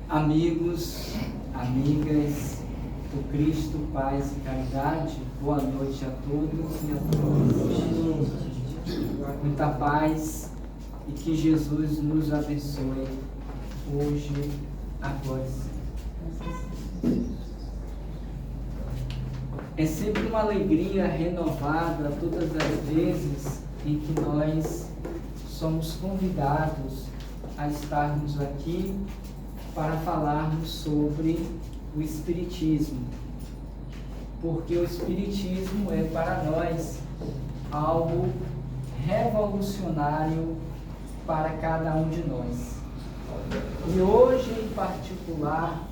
Amigos, amigas do Cristo, paz e caridade, boa noite a todos e a todas. Muita paz e que Jesus nos abençoe hoje, agora. É sempre uma alegria renovada todas as vezes em que nós somos convidados a estarmos aqui para falarmos sobre o Espiritismo, porque o Espiritismo é para nós algo revolucionário para cada um de nós. E hoje, em particular,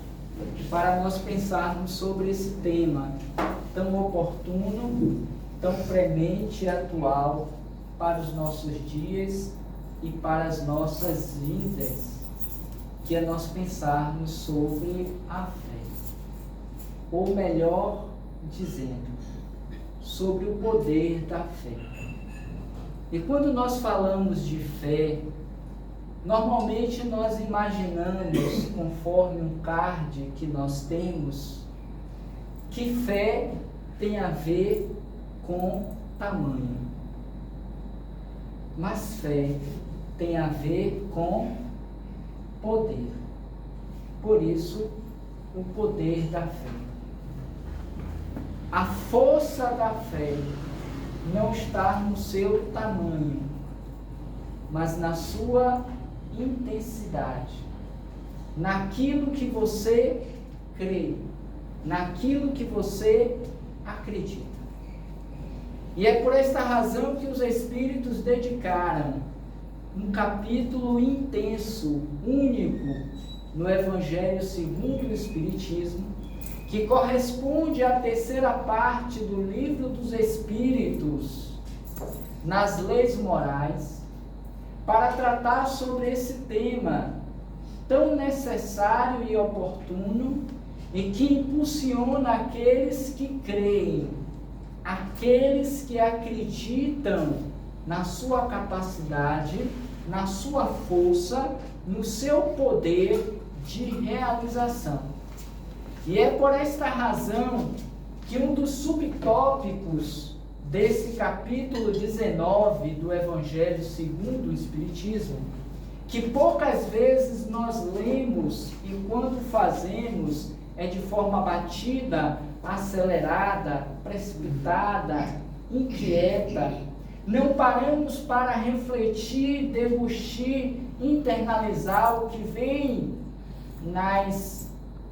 para nós pensarmos sobre esse tema tão oportuno, tão premente e atual para os nossos dias e para as nossas vidas, que é nós pensarmos sobre a fé, ou melhor dizendo, sobre o poder da fé. E quando nós falamos de fé, normalmente nós imaginamos, conforme um card que nós temos, que fé tem a ver com tamanho. Mas fé tem a ver com poder. Por isso, o poder da fé. A força da fé não está no seu tamanho, mas na sua intensidade, naquilo que você crê, naquilo que você acredita. E é por esta razão que os Espíritos dedicaram um capítulo intenso, único, no Evangelho segundo o Espiritismo, que corresponde à terceira parte do Livro dos Espíritos, nas leis morais, para tratar sobre esse tema tão necessário e oportuno e que impulsiona aqueles que creem, aqueles que acreditam na sua capacidade, na sua força, no seu poder de realização. E é por esta razão que um dos subtópicos desse capítulo 19 do Evangelho segundo o Espiritismo, que poucas vezes nós lemos e quando fazemos é de forma batida, acelerada, precipitada, inquieta, não paramos para refletir, degustar, internalizar o que vem nas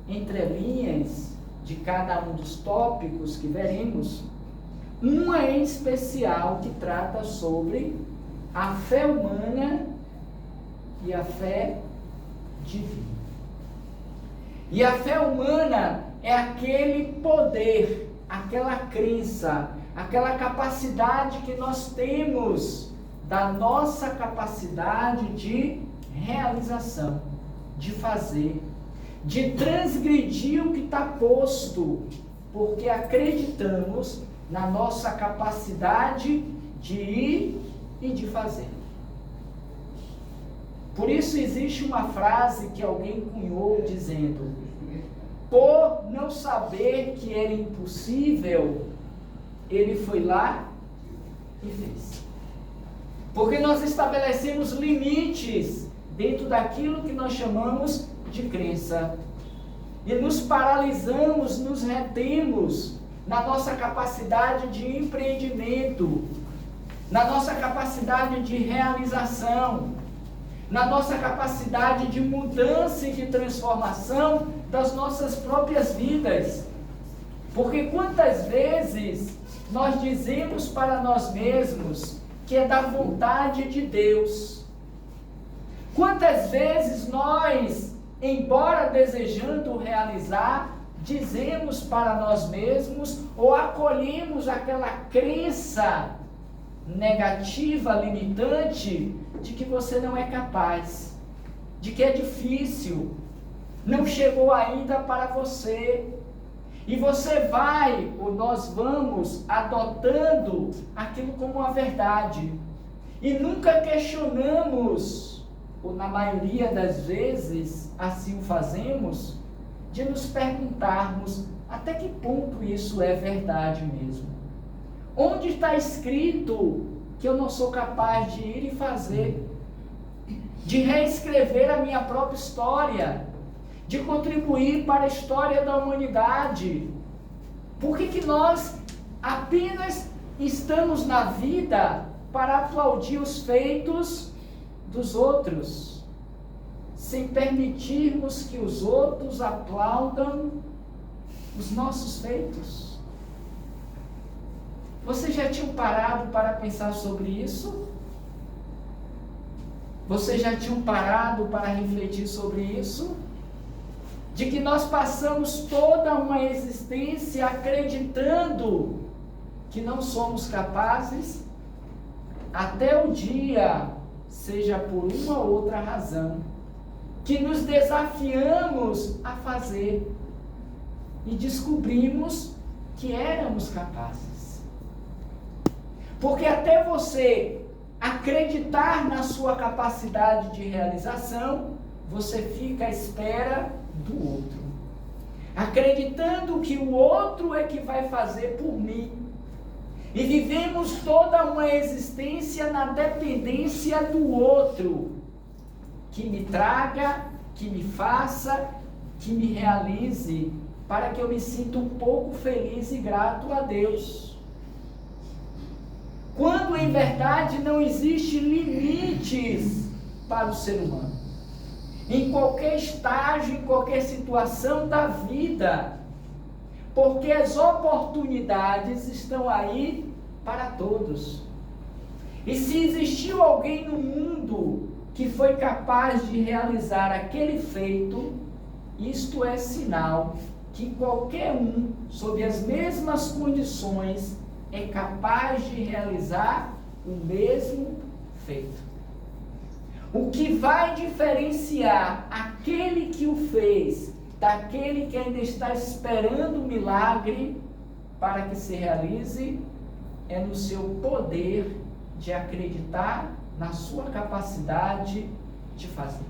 entrelinhas de cada um dos tópicos que veremos, uma em especial que trata sobre a fé humana e a fé divina. E a fé humana é aquele poder, aquela crença, aquela capacidade que nós temos da nossa capacidade de realização, de fazer, de transgredir o que está posto, porque acreditamos na nossa capacidade de ir e de fazer. Por isso existe uma frase que alguém cunhou dizendo: por não saber que era impossível, ele foi lá e fez. Porque nós estabelecemos limites dentro daquilo que nós chamamos de crença. E nos paralisamos, nos retemos na nossa capacidade de empreendimento, na nossa capacidade de realização, na nossa capacidade de mudança e de transformação das nossas próprias vidas. Porque quantas vezes nós dizemos para nós mesmos que é da vontade de Deus? Quantas vezes nós, embora desejando realizar, dizemos para nós mesmos ou acolhemos aquela crença negativa, limitante, de que você não é capaz, de que é difícil, não chegou ainda para você. E você vai, ou nós vamos, adotando aquilo como uma verdade. E nunca questionamos ou na maioria das vezes, assim o fazemos, de nos perguntarmos até que ponto isso é verdade mesmo. Onde está escrito que eu não sou capaz de ir e fazer, de reescrever a minha própria história, de contribuir para a história da humanidade? Por que nós apenas estamos na vida para aplaudir os feitos dos outros, sem permitirmos que os outros aplaudam os nossos feitos? Vocês já tinham parado para pensar sobre isso? Vocês já tinham parado para refletir sobre isso? De que nós passamos toda uma existência acreditando que não somos capazes, até o dia, seja por uma ou outra razão, que nos desafiamos a fazer e descobrimos que éramos capazes. Porque até você acreditar na sua capacidade de realização, você fica à espera do outro, acreditando que o outro é que vai fazer por mim, e vivemos toda uma existência na dependência do outro, que me traga, que me faça, que me realize, para que eu me sinta um pouco feliz e grato a Deus. Quando em verdade não existe limites para o ser humano, em qualquer estágio, em qualquer situação da vida, porque as oportunidades estão aí para todos. E se existiu alguém no mundo que foi capaz de realizar aquele feito, isto é sinal que qualquer um, sob as mesmas condições, é capaz de realizar o mesmo feito. O que vai diferenciar aquele que o fez daquele que ainda está esperando o milagre para que se realize é no seu poder de acreditar na sua capacidade de fazer.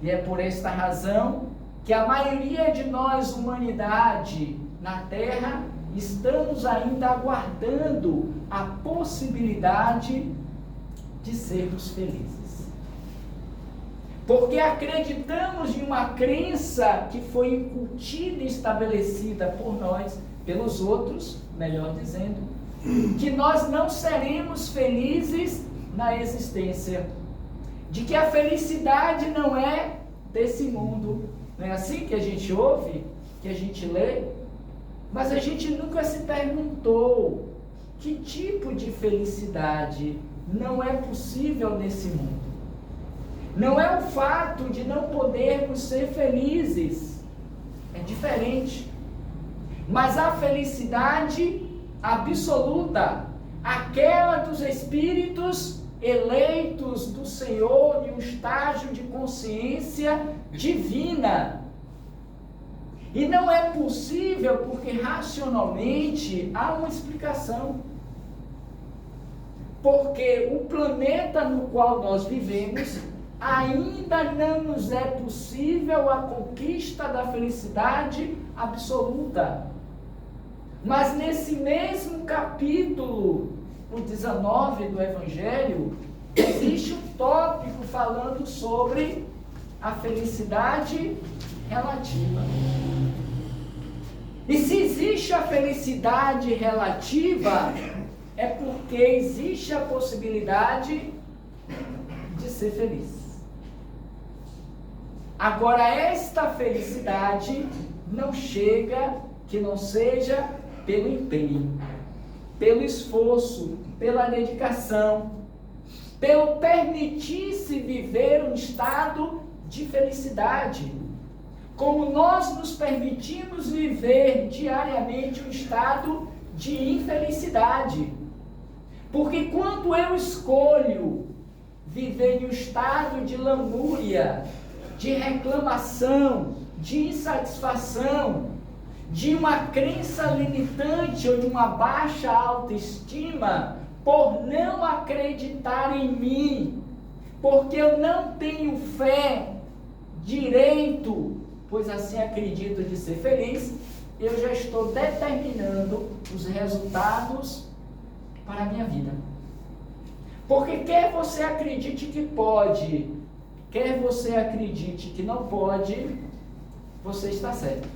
E é por esta razão que a maioria de nós, humanidade, na Terra, estamos ainda aguardando a possibilidade de sermos felizes. Porque acreditamos em uma crença que foi incutida e estabelecida por nós, pelos outros, melhor dizendo, que nós não seremos felizes na existência, de que a felicidade não é desse mundo. Não é assim que a gente ouve, que a gente lê? Mas a gente nunca se perguntou que tipo de felicidade não é possível nesse mundo. Não é o fato de não podermos ser felizes, é diferente. Mas a felicidade absoluta, aquela dos espíritos eleitos do Senhor em um estágio de consciência divina. E não é possível porque racionalmente há uma explicação. Porque o planeta no qual nós vivemos ainda não nos é possível a conquista da felicidade absoluta. Mas nesse mesmo capítulo, o 19 do Evangelho, existe um tópico falando sobre a felicidade relativa. E se existe a felicidade relativa, é porque existe a possibilidade de ser feliz. Agora, esta felicidade não chega que não seja pelo empenho, pelo esforço, pela dedicação, pelo permitir-se viver um estado de felicidade, como nós nos permitimos viver diariamente um estado de infelicidade. Porque quando eu escolho viver em um estado de lamúria, de reclamação, de insatisfação, de uma crença limitante ou de uma baixa autoestima, por não acreditar em mim, porque eu não tenho fé, direito, pois assim acredito de ser feliz, eu já estou determinando os resultados para a minha vida. Porque quer você acredite que pode, quer você acredite que não pode, você está certo.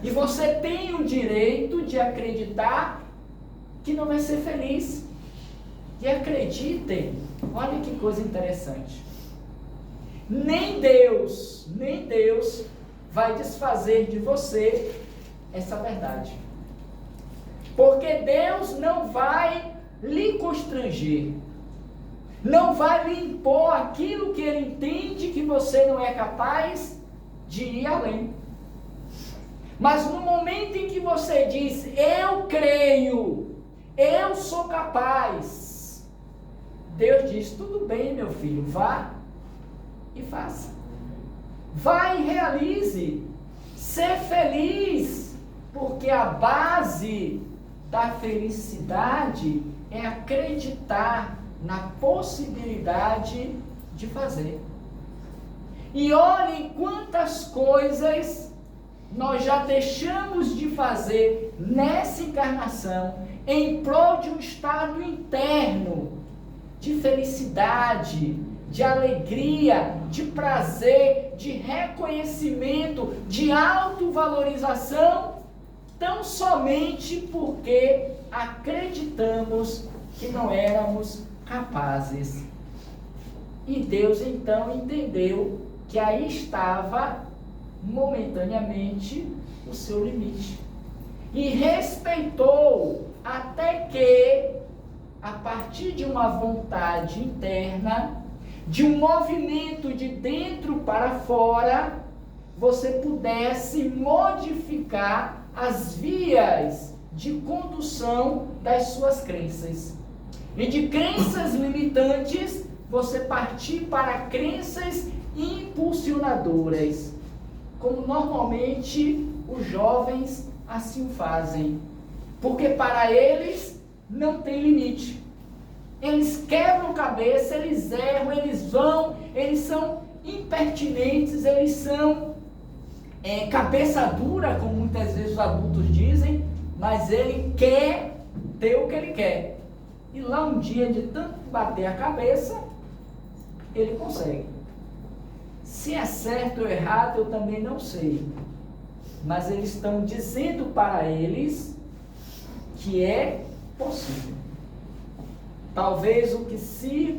E você tem o direito de acreditar que não vai ser feliz. E acreditem, olha que coisa interessante. Nem Deus vai desfazer de você essa verdade. Porque Deus não vai lhe constranger. Não vai lhe impor aquilo que Ele entende que você não é capaz de ir além. Mas no momento em que você diz, eu creio, eu sou capaz, Deus diz, tudo bem, meu filho, vá e faça. Vá e realize. Ser feliz, porque a base da felicidade é acreditar na possibilidade de fazer. E olhem quantas coisas nós já deixamos de fazer nessa encarnação em prol de um estado interno de felicidade, de alegria, de prazer, de reconhecimento, de autovalorização, tão somente porque acreditamos que não éramos capazes. E Deus então entendeu que aí estava momentaneamente o seu limite. E respeitou até que, a partir de uma vontade interna, de um movimento de dentro para fora, você pudesse modificar as vias de condução das suas crenças. E de crenças limitantes, você partir para crenças impulsionadoras, como normalmente os jovens assim fazem, porque para eles não tem limite. Eles quebram cabeça, eles erram, eles vão, eles são impertinentes, eles são cabeça dura, como muitas vezes os adultos dizem, mas ele quer ter o que ele quer. E lá um dia, de tanto bater a cabeça, ele consegue. Se é certo ou errado, eu também não sei. Mas eles estão dizendo para eles que é possível. Talvez o que se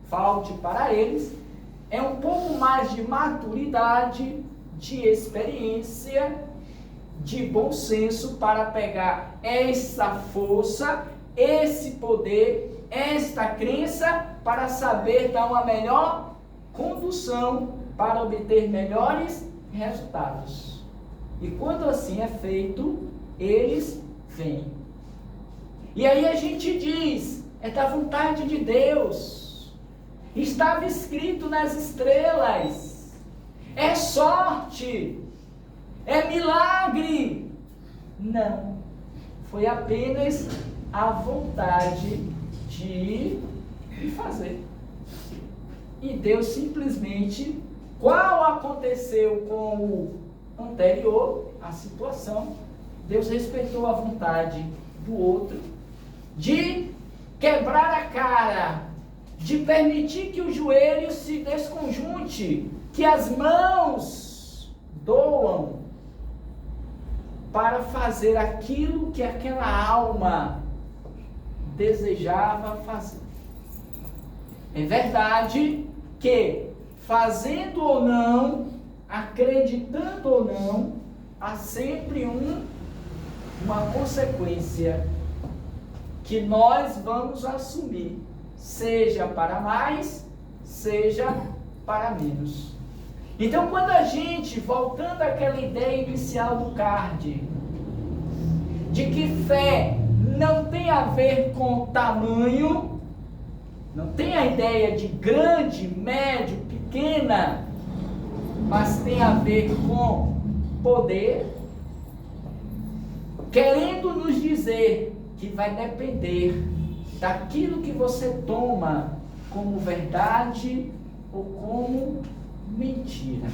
falte para eles é um pouco mais de maturidade, de experiência, de bom senso para pegar essa força, esse poder, esta crença para saber dar uma melhor condução para obter melhores resultados. E quando assim é feito, eles vêm. E aí a gente diz, é da vontade de Deus, estava escrito nas estrelas, é sorte, é milagre. Não, foi apenas a vontade de ir e fazer. E Deus simplesmente, qual aconteceu com o anterior, a situação, Deus respeitou a vontade do outro, de quebrar a cara, de permitir que o joelho se desconjunte, que as mãos doam para fazer aquilo que aquela alma desejava fazer. É verdade que, fazendo ou não, acreditando ou não, há sempre uma consequência que nós vamos assumir, seja para mais, seja para menos. Então, quando a gente, voltando àquela ideia inicial do card, de que fé não tem a ver com tamanho, não tem a ideia de grande, médio, pequena, mas tem a ver com poder, querendo nos dizer que vai depender daquilo que você toma como verdade ou como mentira.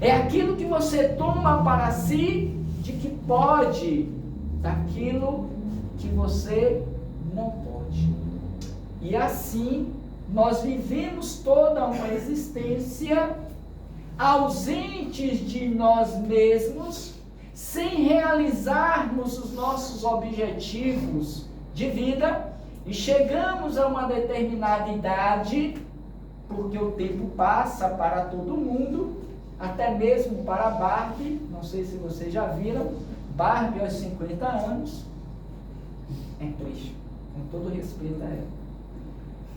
É aquilo que você toma para si de que pode, daquilo que você não pode. E assim, nós vivemos toda uma existência ausentes de nós mesmos, sem realizarmos os nossos objetivos de vida, e chegamos a uma determinada idade, porque o tempo passa para todo mundo, até mesmo para Barbie. Não sei se vocês já viram Barbie aos 50 anos. É triste, com todo respeito a ela.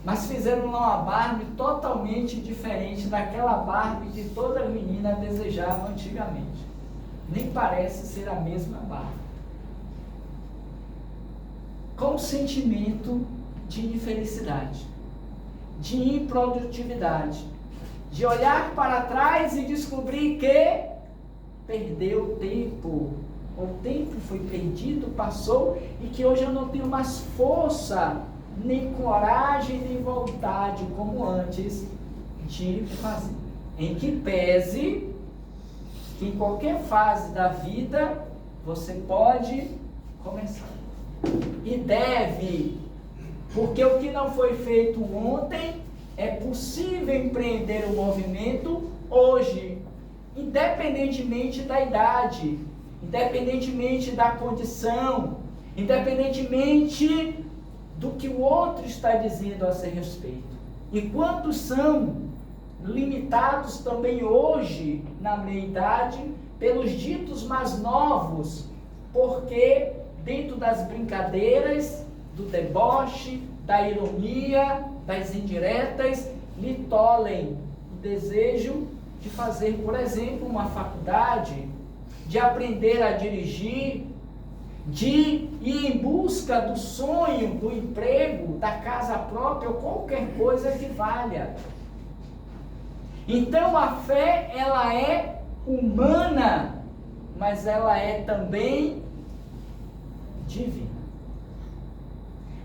Mas fizeram lá uma Barbie totalmente diferente daquela Barbie que toda menina desejava antigamente. Nem parece ser a mesma Barbie. Com o sentimento de infelicidade, de improdutividade, de olhar para trás e descobrir que perdeu tempo. O tempo foi perdido, passou, e que hoje eu não tenho mais força, nem coragem, nem vontade, como antes, de fazer. Em que pese que em qualquer fase da vida você pode começar. E deve, porque o que não foi feito ontem, é possível empreender um movimento hoje, independentemente da idade, independentemente da condição, independentemente do que o outro está dizendo a seu respeito. E quantos são limitados também hoje, na meia-idade, pelos ditos mais novos, porque dentro das brincadeiras, do deboche, da ironia, das indiretas, lhe tolhem o desejo de fazer, por exemplo, uma faculdade, de aprender a dirigir, de ir em busca do sonho, do emprego, da casa própria, ou qualquer coisa que valha. Então a fé, ela é humana, mas ela é também divina.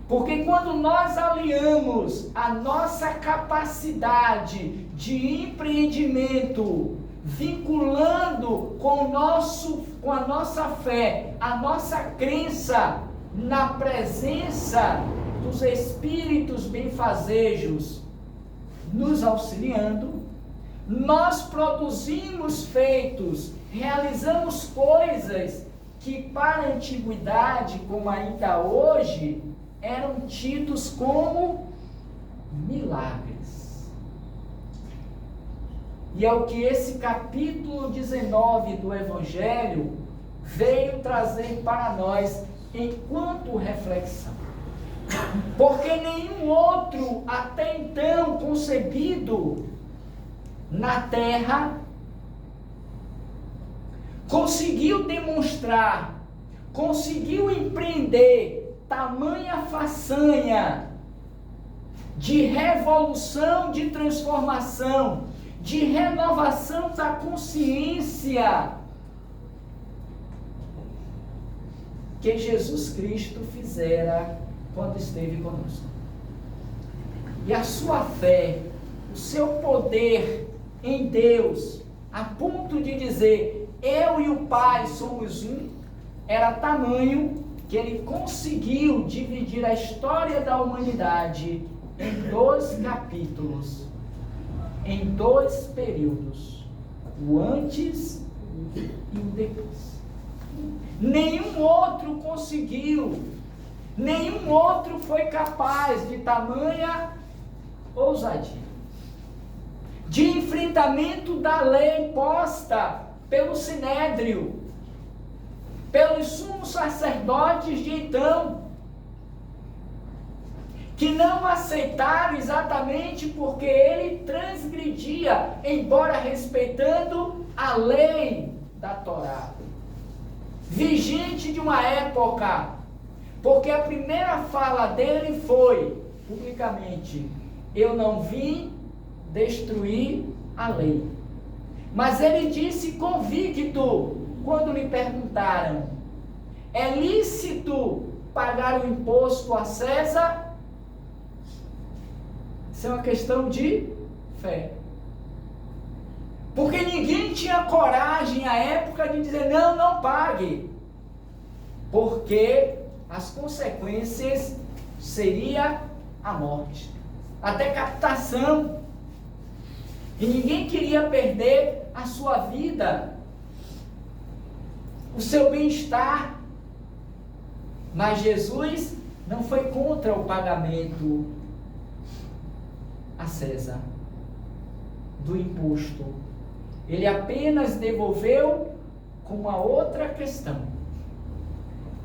Porque quando nós aliamos a nossa capacidade de empreendimento, vinculando com a nossa fé, a nossa crença na presença dos espíritos benfazejos nos auxiliando, nós produzimos feitos, realizamos coisas que para a antiguidade, como ainda hoje, eram tidos como milagres. E é o que esse capítulo 19 do Evangelho veio trazer para nós enquanto reflexão. Porque nenhum outro até então concebido na Terra conseguiu demonstrar, conseguiu empreender tamanha façanha de revolução, de transformação, de renovação da consciência que Jesus Cristo fizera quando esteve conosco. E a sua fé, o seu poder em Deus, a ponto de dizer, eu e o Pai somos um, era tamanho que ele conseguiu dividir a história da humanidade em 2 capítulos, em 2 períodos, o antes e o depois. Nenhum outro conseguiu, nenhum outro foi capaz de tamanha ousadia, de enfrentamento da lei posta pelo Sinédrio, pelos sumos sacerdotes de então, que não aceitaram exatamente porque ele transgredia, embora respeitando a lei da Torá, vigente de uma época, porque a primeira fala dele foi, publicamente, eu não vim destruir a lei. Mas ele disse convicto, quando lhe perguntaram, é lícito pagar o imposto a César? Isso é uma questão de fé. Porque ninguém tinha coragem à época de dizer, não, não pague. Porque as consequências seria a morte, a decapitação. E ninguém queria perder a sua vida, o seu bem-estar. Mas Jesus não foi contra o pagamento a César do imposto. Ele apenas devolveu com uma outra questão.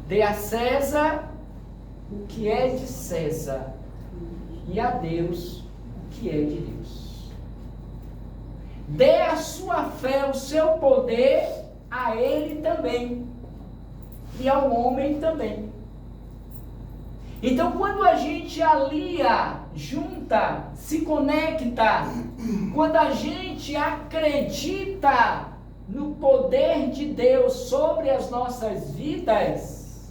Dê a César o que é de César e a Deus o que é de Deus. Dê a sua fé, o seu poder a Ele também e ao homem também. Então, quando a gente alia, junta, se conecta, quando a gente acredita no poder de Deus sobre as nossas vidas,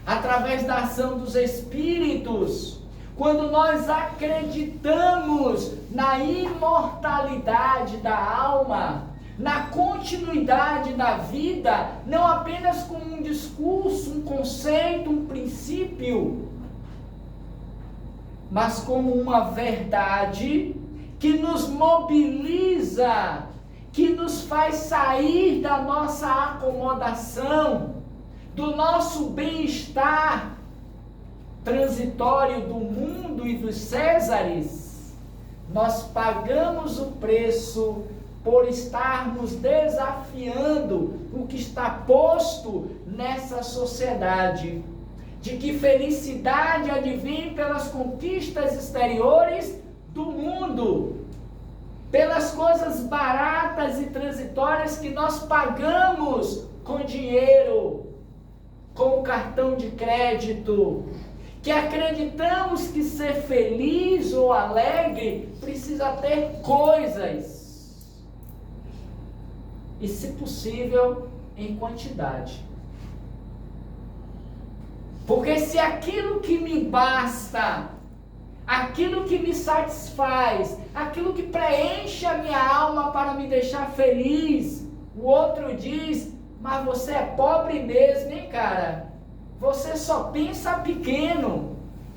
através da ação dos Espíritos, quando nós acreditamos na imortalidade da alma, na continuidade da vida, não apenas como um discurso, um conceito, um princípio, mas como uma verdade que nos mobiliza, que nos faz sair da nossa acomodação, do nosso bem-estar transitório do mundo e dos Césares. Nós pagamos o preço por estarmos desafiando o que está posto nessa sociedade, de que felicidade advém pelas conquistas exteriores do mundo, pelas coisas baratas e transitórias que nós pagamos com dinheiro, com o cartão de crédito, que acreditamos que ser feliz ou alegre precisa ter coisas, e se possível em quantidade. Porque se aquilo que me basta, aquilo que me satisfaz, aquilo que preenche a minha alma para me deixar feliz, o outro diz, mas você é pobre mesmo, hein, cara? Você só pensa pequeno.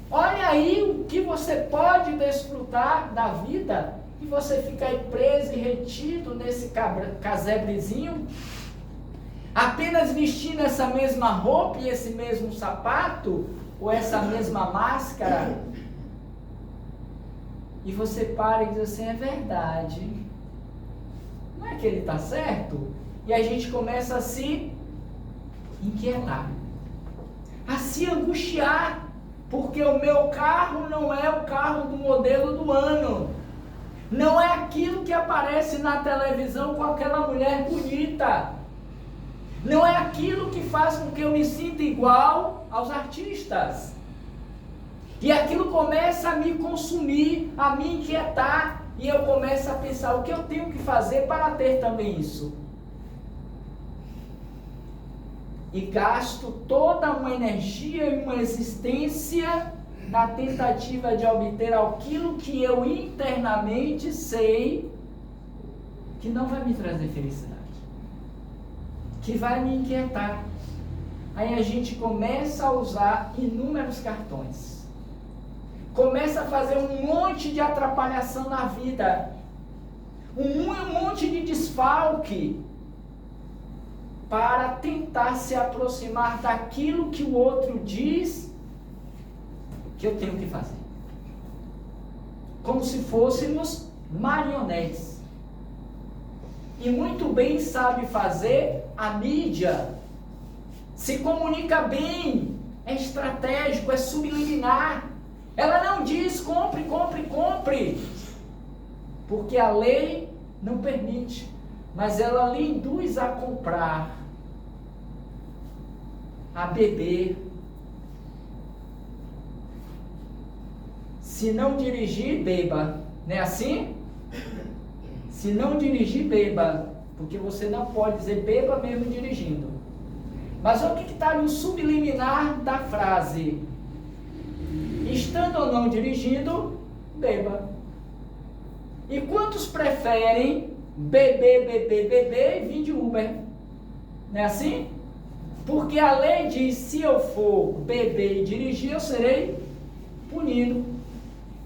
Olha aí o que você pode desfrutar da vida e você fica aí preso e retido nesse casebrezinho, apenas vestindo essa mesma roupa e esse mesmo sapato, ou essa mesma máscara. E você para e diz assim, é verdade, não é que ele está certo? E a gente começa a se inquietar, a se angustiar, porque o meu carro não é o carro do modelo do ano, não é aquilo que aparece na televisão com aquela mulher bonita, não é aquilo que faz com que eu me sinta igual aos artistas. E aquilo começa a me consumir, a me inquietar, e eu começo a pensar, o que eu tenho que fazer para ter também isso? E gasto toda uma energia e uma existência na tentativa de obter aquilo que eu internamente sei que não vai me trazer felicidade, que vai me inquietar. Aí a gente começa a usar inúmeros cartões, começa a fazer um monte de atrapalhação na vida, um monte de desfalque, para tentar se aproximar daquilo que o outro diz que eu tenho que fazer. Como se fôssemos marionetes. E muito bem sabe fazer a mídia, se comunica bem, é estratégico, é subliminar. Ela não diz compre, compre, compre, porque a lei não permite, mas ela lhe induz a comprar, a beber. Se não dirigir, beba. Não é assim? Se não dirigir, beba, porque você não pode dizer beba mesmo dirigindo. Mas olha o que está no subliminar da frase. Estando ou não dirigindo, beba. E quantos preferem beber e vir de Uber? Não é assim? Porque a lei diz, se eu for beber e dirigir, eu serei punido.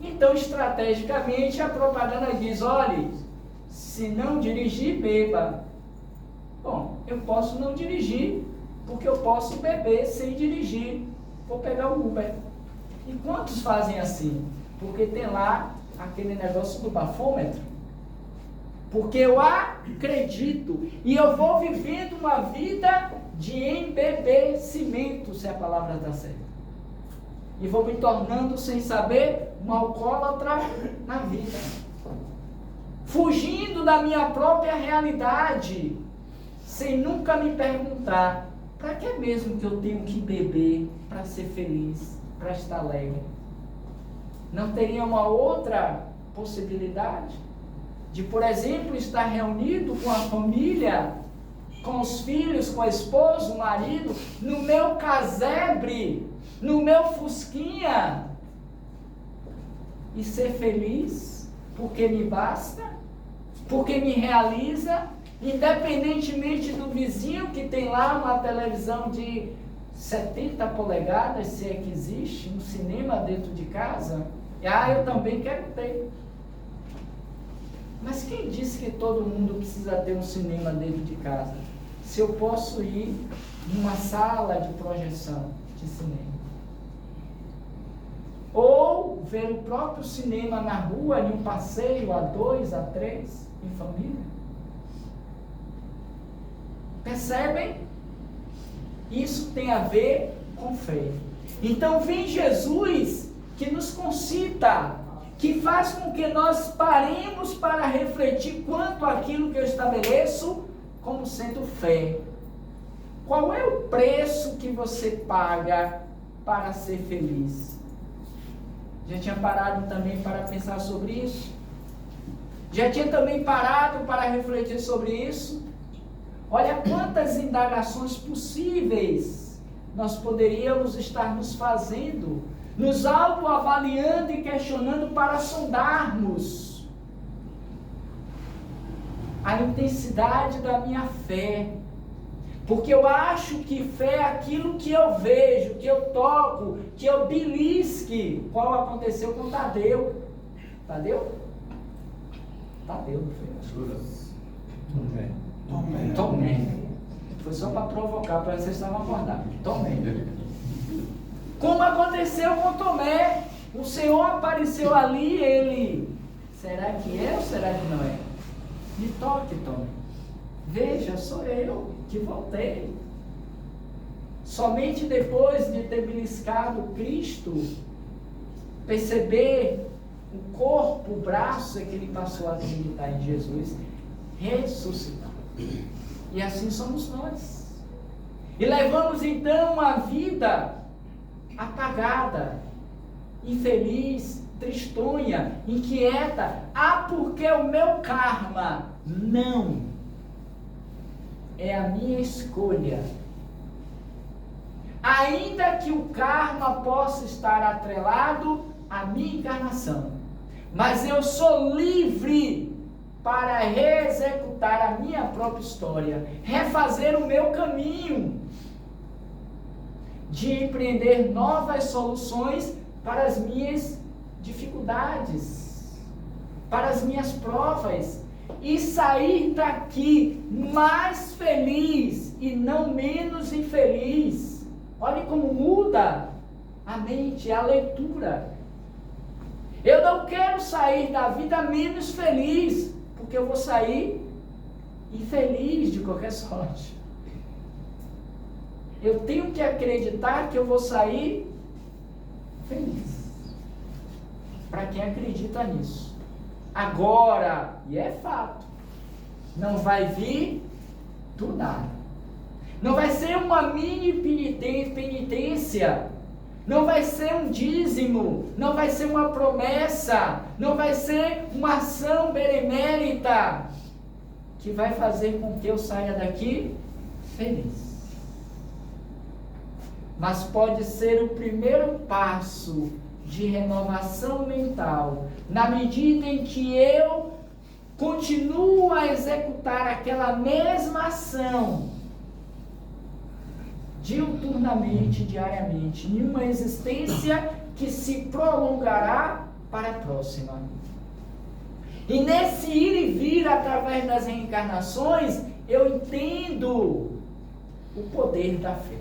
Então, estrategicamente, a propaganda diz, olhe, se não dirigir, beba. Bom, eu posso não dirigir, porque eu posso beber sem dirigir. Vou pegar o Uber. E quantos fazem assim? Porque tem lá aquele negócio do bafômetro. Porque eu acredito e eu vou vivendo uma vida de embebecimento, se a palavra está certa. E vou me tornando, sem saber, um alcoólatra na vida. Fugindo da minha própria realidade, sem nunca me perguntar, para que mesmo que eu tenho que beber para ser feliz, para estar alegre? Não teria uma outra possibilidade de, por exemplo, estar reunido com a família, com os filhos, com a esposa, o marido, no meu casebre, no meu fusquinha, e ser feliz, porque me basta, porque me realiza, independentemente do vizinho que tem lá uma televisão de 70 polegadas, se é que existe, um cinema dentro de casa, eu também quero ter. Mas quem disse que todo mundo precisa ter um cinema dentro de casa? Se eu posso ir numa sala de projeção de cinema. Ou ver o próprio cinema na rua, em um passeio a 2, a 3, em família. Percebem? Isso tem a ver com fé. Então vem Jesus que nos concita, que faz com que nós paremos para refletir quanto àquilo que eu estabeleço como sendo fé. Qual é o preço que você paga para ser feliz? Já tinha parado também para pensar sobre isso? Já tinha também parado para refletir sobre isso? Olha quantas indagações possíveis nós poderíamos estar nos fazendo, nos autoavaliando e questionando para sondarmos a intensidade da minha fé. Porque eu acho que fé é aquilo que eu vejo, que eu toco, que eu belisque. Qual aconteceu com Tadeu? Tadeu? Tadeu, não foi? Tomé. Foi só para provocar, para vocês estavam acordados. Tomé. Como aconteceu com Tomé, o Senhor apareceu ali, ele, será que é ou será que não é? Me toque, Tomé. Veja, sou eu que voltei. Somente depois de ter beliscado Cristo, perceber o corpo, o braço, é que ele passou a acreditar em Jesus, ressuscitar. E assim somos nós. E levamos então uma vida apagada, infeliz, tristonha, inquieta. Porque o meu karma não é a minha escolha. Ainda que o karma possa estar atrelado à minha encarnação, mas eu sou livre para reexecutar a minha própria história, refazer o meu caminho, de empreender novas soluções para as minhas dificuldades, para as minhas provas, e sair daqui mais feliz e não menos infeliz. Olhem como muda a mente, a leitura. Eu não quero sair da vida menos feliz, porque eu vou sair infeliz de qualquer sorte. Eu tenho que acreditar que eu vou sair feliz. Para quem acredita nisso. Agora, e é fato, não vai vir do nada. Não vai ser uma mini penitência. Não vai ser um dízimo. Não vai ser uma promessa. Não vai ser uma ação benemérita que vai fazer com que eu saia daqui feliz. mas pode ser o primeiro passo de renovação mental, na medida em que eu continuo a executar aquela mesma ação diuturnamente, diariamente, em uma existência que se prolongará para a próxima. E nesse ir e vir através das reencarnações, eu entendo o poder da fé.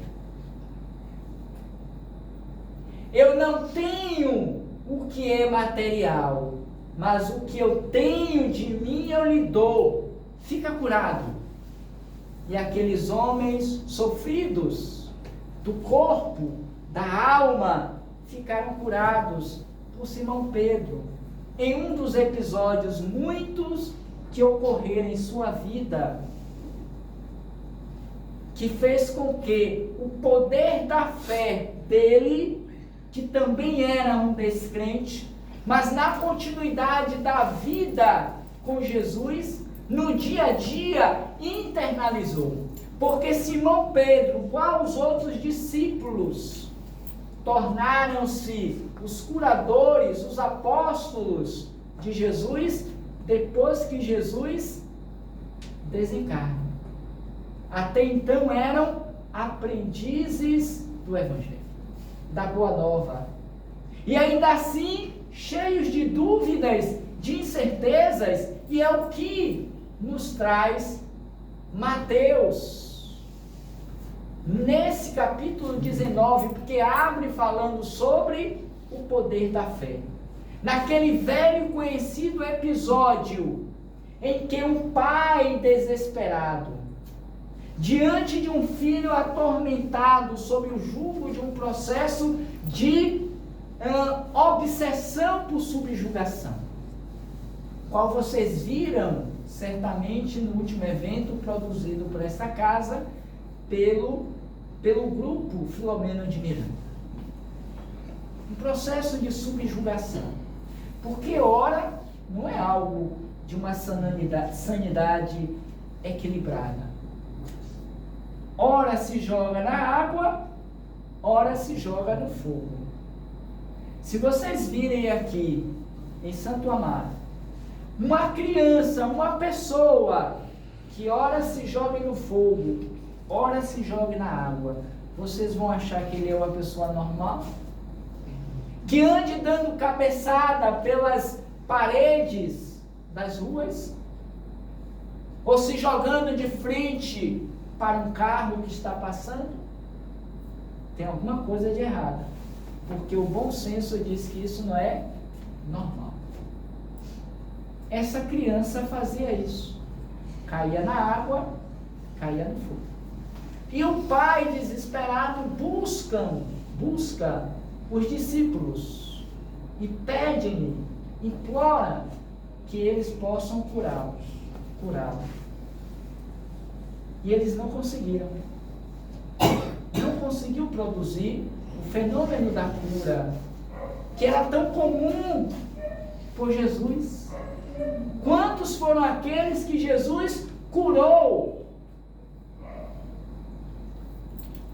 Eu não tenho o que é material, mas o que eu tenho de mim eu lhe dou. Fica curado. E aqueles homens sofridos do corpo, da alma, ficaram curados por Simão Pedro. Em um dos episódios muitos que ocorreram em sua vida, que fez com que o poder da fé dele, que também era um descrente, mas na continuidade da vida com Jesus, no dia a dia, internalizou. Porque Simão Pedro, igual os outros discípulos, tornaram-se os curadores, os apóstolos de Jesus, depois que Jesus desencarna. Até então eram aprendizes do Evangelho, da Boa Nova. E ainda assim, cheios de dúvidas, de incertezas, e é o que nos traz Mateus, nesse capítulo 19, porque abre falando sobre o poder da fé. Naquele velho conhecido episódio em que um pai desesperado, diante de um filho atormentado sob o jugo de um processo de obsessão por subjugação, qual vocês viram certamente no último evento produzido por esta casa pelo grupo Filomeno de Miranda. Um processo de subjugação, porque ora não é algo de uma sanidade equilibrada. Ora se joga na água, ora se joga no fogo. Se vocês virem aqui em Santo Amaro, uma criança, uma pessoa que ora se joga no fogo, ora se joga na água, vocês vão achar que ele é uma pessoa normal? Que ande dando cabeçada pelas paredes das ruas? Ou se jogando de frente para um carro que está passando? Tem alguma coisa de errado, porque o bom senso diz que isso não é normal. Essa criança fazia isso, caía na água, caía no fogo. E o pai desesperado busca os discípulos e pede-lhe, implora que eles possam curá-lo. E eles não conseguiram. Não conseguiu produzir o fenômeno da cura, que era tão comum por Jesus. Quantos foram aqueles que Jesus curou?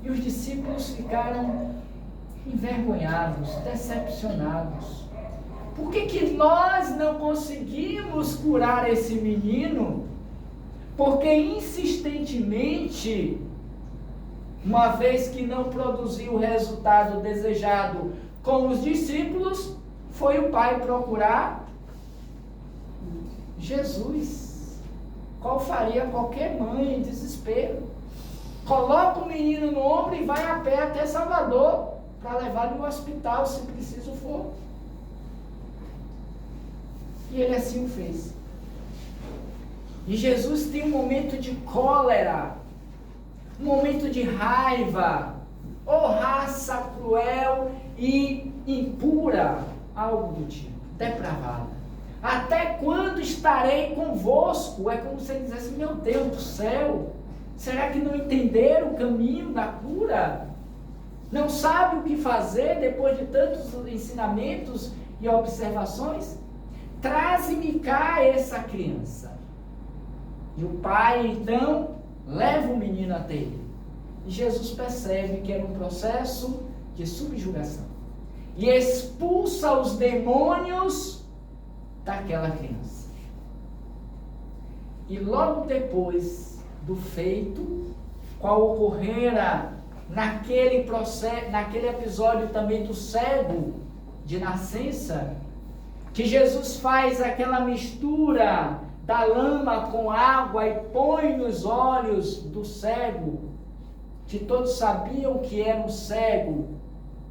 E os discípulos ficaram envergonhados, decepcionados. Por que nós não conseguimos curar esse menino? Porque insistentemente, uma vez que não produziu o resultado desejado com os discípulos, foi o pai procurar Jesus. Qual faria qualquer mãe em desespero? Coloca o menino no ombro e vai a pé até Salvador para levar no hospital, se preciso for. E ele assim o fez. E Jesus tem um momento de cólera, um momento de raiva, ou raça cruel e impura, algo do tipo, depravada. Até quando estarei convosco? É como se ele dissesse, meu Deus do céu, será que não entenderam o caminho da cura? Não sabe o que fazer depois de tantos ensinamentos e observações? Traze-me cá essa criança. E o pai então leva o menino até ele. E Jesus percebe que era um processo de subjugação. E expulsa os demônios daquela criança. E logo depois do feito, qual ocorrera naquele processo, naquele episódio também do cego de nascença, que Jesus faz aquela mistura da lama com água e põe nos olhos do cego, que todos sabiam que era um cego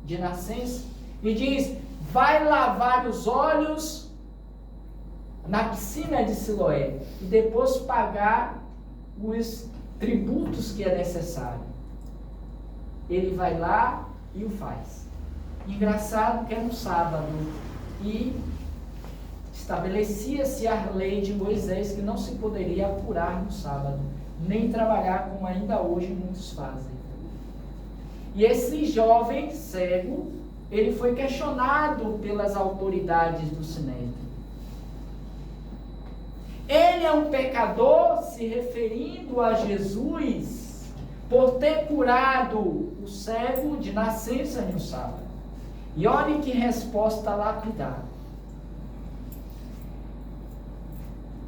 de nascença, e diz: vai lavar os olhos na piscina de Siloé e depois pagar os tributos que é necessário. Ele vai lá e o faz. Engraçado que era um sábado e estabelecia-se a lei de Moisés que não se poderia apurar no sábado, nem trabalhar como ainda hoje muitos fazem. E esse jovem cego, ele foi questionado pelas autoridades do Sinédrio. Ele é um pecador, se referindo a Jesus, por ter curado o cego de nascença no sábado. E olhe que resposta lapidar.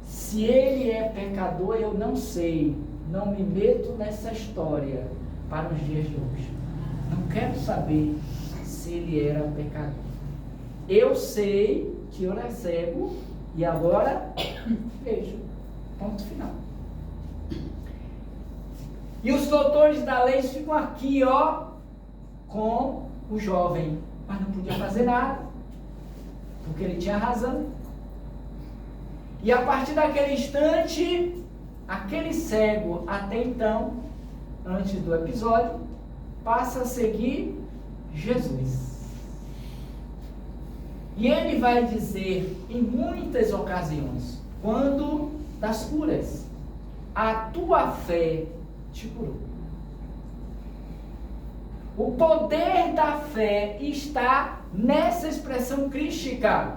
Se ele é pecador, eu não sei, não me meto nessa história para os dias de hoje. Não quero saber se ele era pecador. Eu sei que eu era cego e agora vejo. Ponto final. E os doutores da lei ficam aqui, com o jovem, mas não podia fazer nada, porque ele tinha razão. E a partir daquele instante, aquele cego, até então, antes do episódio, passa a seguir Jesus. E ele vai dizer em muitas ocasiões, quando das curas: a tua fé te curou. O poder da fé está nessa expressão crística.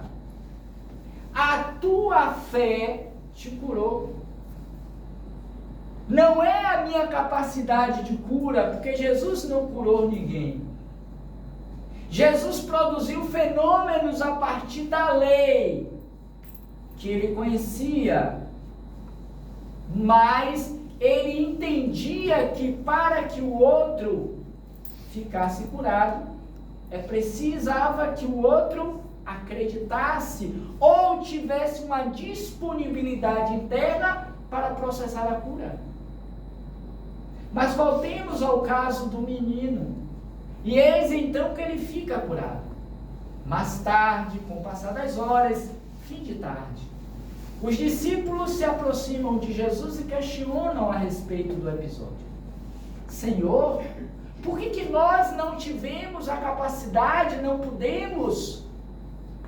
A tua fé te curou. Não é a minha capacidade de cura, porque Jesus não curou ninguém. Jesus produziu fenômenos a partir da lei, que ele conhecia, mas ele entendia que para que o outro ficasse curado, precisava que o outro acreditasse ou tivesse uma disponibilidade interna para processar a cura. Mas voltemos ao caso do menino. E eis então que ele fica curado. Mais tarde, com o passar das horas, fim de tarde, os discípulos se aproximam de Jesus e questionam a respeito do episódio. Senhor, por que nós não tivemos a capacidade, não pudemos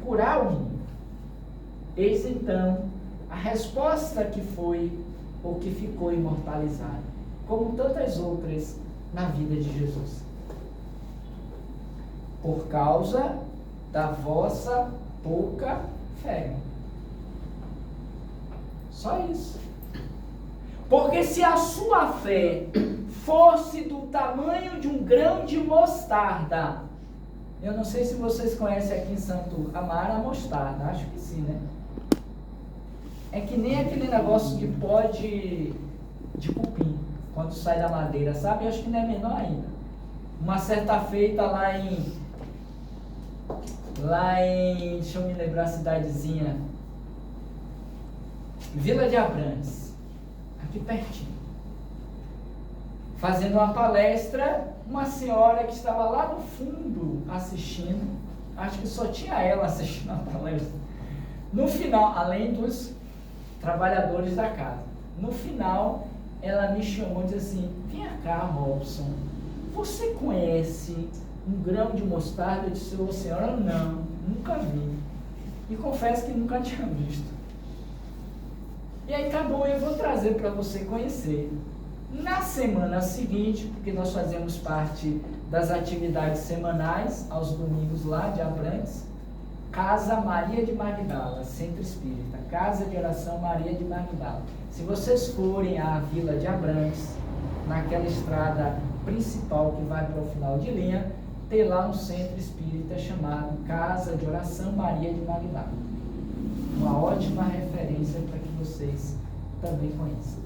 curar o menino? Eis então a resposta que foi ou que ficou imortalizada, como tantas outras na vida de Jesus. Por causa da vossa pouca fé. Só isso. Porque se a sua fé fosse do tamanho de um grão de mostarda, eu não sei se vocês conhecem aqui em Santo Amaro a mostarda, acho que sim, né? É que nem aquele negócio de pó de cupim, quando sai da madeira, sabe? Eu acho que não é menor ainda. Uma certa feita lá em, deixa eu me lembrar a cidadezinha, Vila de Abrantes, aqui pertinho, fazendo uma palestra, uma senhora que estava lá no fundo assistindo, acho que só tinha ela assistindo a palestra. No final, além dos trabalhadores da casa, no final ela me chamou e disse assim: vem cá, Robson, você conhece um grão de mostarda? Eu disse: ô senhora, não, nunca vi. E confesso que nunca tinha visto. E aí tá bom, eu vou trazer para você conhecer. Na semana seguinte, porque nós fazemos parte das atividades semanais, aos domingos lá de Abrantes, Casa Maria de Magdala, Centro Espírita, Casa de Oração Maria de Magdala. Se vocês forem à Vila de Abrantes, naquela estrada principal que vai para o final de linha, tem lá um centro espírita chamado Casa de Oração Maria de Magdala. Uma ótima referência para que vocês também conheçam.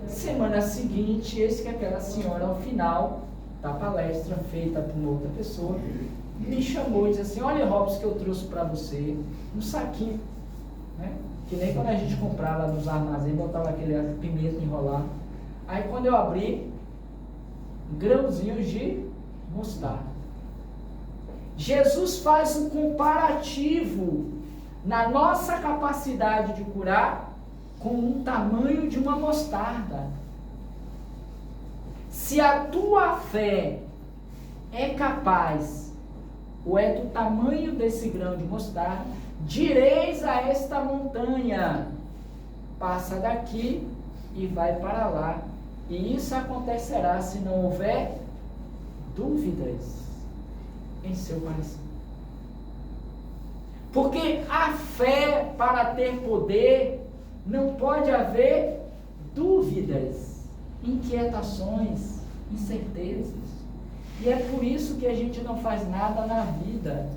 Semana seguinte, eis que aquela senhora, ao final da palestra feita por uma outra pessoa, me chamou e disse assim: olha, Robson, que eu trouxe para você um saquinho, né? Que nem quando a gente comprava nos armazéns, botava aquele pimenta enrolado. Aí quando eu abri, grãozinhos de mostarda. Jesus faz um comparativo na nossa capacidade de curar com o tamanho de uma mostarda. Se a tua fé é capaz, ou é do tamanho desse grão de mostarda, direis a esta montanha: passa daqui e vai para lá. E isso acontecerá se não houver dúvidas em seu coração. Porque a fé, para ter poder, não pode haver dúvidas, inquietações, incertezas. E é por isso que a gente não faz nada na vida,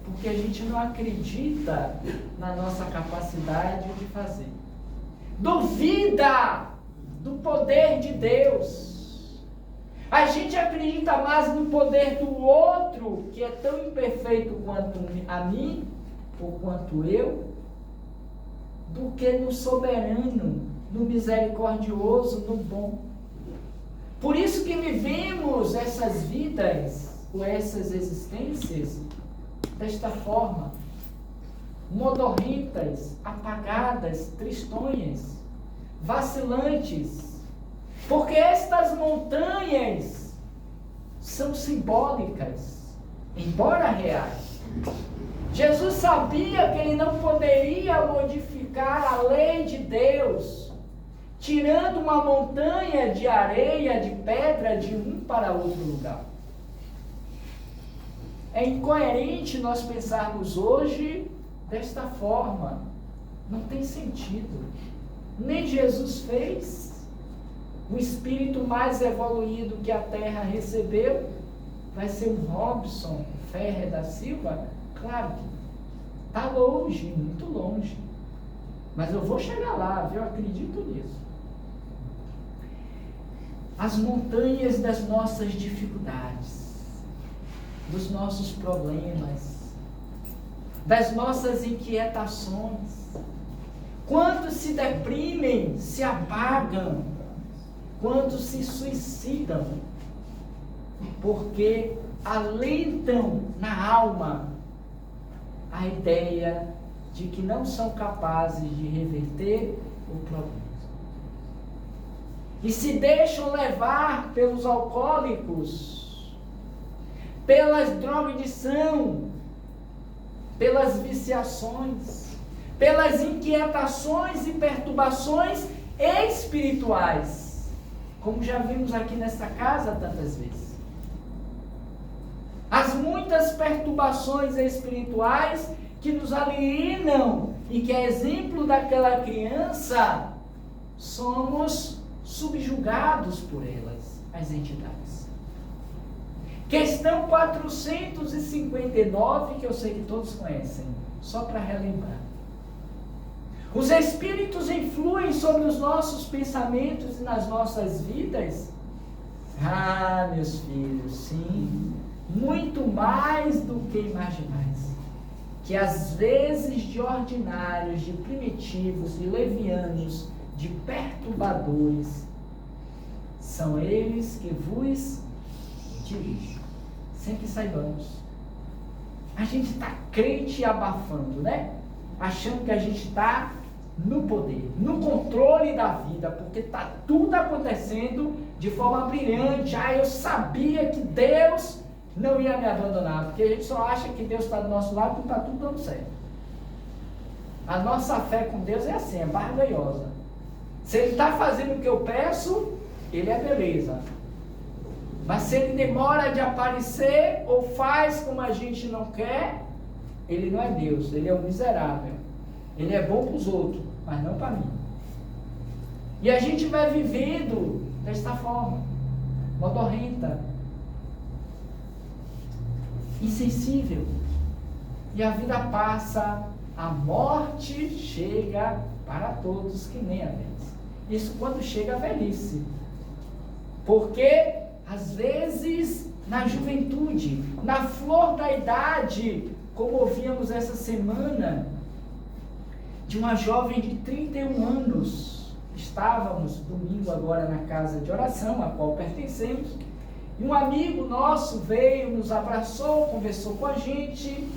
porque a gente não acredita na nossa capacidade de fazer. Duvida do poder de Deus. A gente acredita mais no poder do outro, que é tão imperfeito quanto a mim, ou quanto eu, do que no soberano, no misericordioso, no bom. Por isso que vivemos essas vidas, ou essas existências, desta forma, modorrentas, apagadas, tristonhas, vacilantes, porque estas montanhas são simbólicas, embora reais. Jesus sabia que ele não poderia modificar a lei de Deus, tirando uma montanha de areia, de pedra, de um para outro lugar. É incoerente nós pensarmos hoje desta forma. Não tem sentido. Nem Jesus fez. O espírito mais evoluído que a Terra recebeu vai ser um Robson Ferrer da Silva? Claro que está longe, muito longe. Mas eu vou chegar lá, viu? Eu acredito nisso. As montanhas das nossas dificuldades, dos nossos problemas, das nossas inquietações. Quantos se deprimem, se apagam, quantos se suicidam, porque alentam na alma a ideia de que não são capazes de reverter o problema. E se deixam levar pelos alcoólicos, pelas drogadição, pelas viciações, pelas inquietações e perturbações espirituais, como já vimos aqui nessa casa tantas vezes. As muitas perturbações espirituais que nos alienam e que, a exemplo daquela criança, somos subjugados por elas, as entidades. Questão 459, que eu sei que todos conhecem, só para relembrar. Os espíritos influem sobre os nossos pensamentos e nas nossas vidas? Ah, meus filhos, sim, muito mais do que imaginais. Que às vezes de ordinários, de primitivos, de levianos, de perturbadores, são eles que vos dirigem, sem que saibamos. A gente está crente e abafando, né? Achando que a gente está no poder, no controle da vida, porque está tudo acontecendo de forma brilhante. Ah, eu sabia que Deus não ia me abandonar, porque a gente só acha que Deus está do nosso lado porque está tudo dando certo. A nossa fé com Deus é assim, é barganhosa. Se Ele está fazendo o que eu peço, Ele é beleza. Mas se Ele demora de aparecer ou faz como a gente não quer, Ele não é Deus, Ele é um miserável. Ele é bom para os outros, mas não para mim. E a gente vai vivendo desta forma. modorrenta, insensível. E a vida passa, a morte chega para todos que nem a vez. Isso quando chega a velhice. Porque, às vezes, na juventude, na flor da idade, como ouvíamos essa semana, de uma jovem de 31 anos, estávamos domingo agora na casa de oração, a qual pertencemos, e um amigo nosso veio, nos abraçou, conversou com a gente,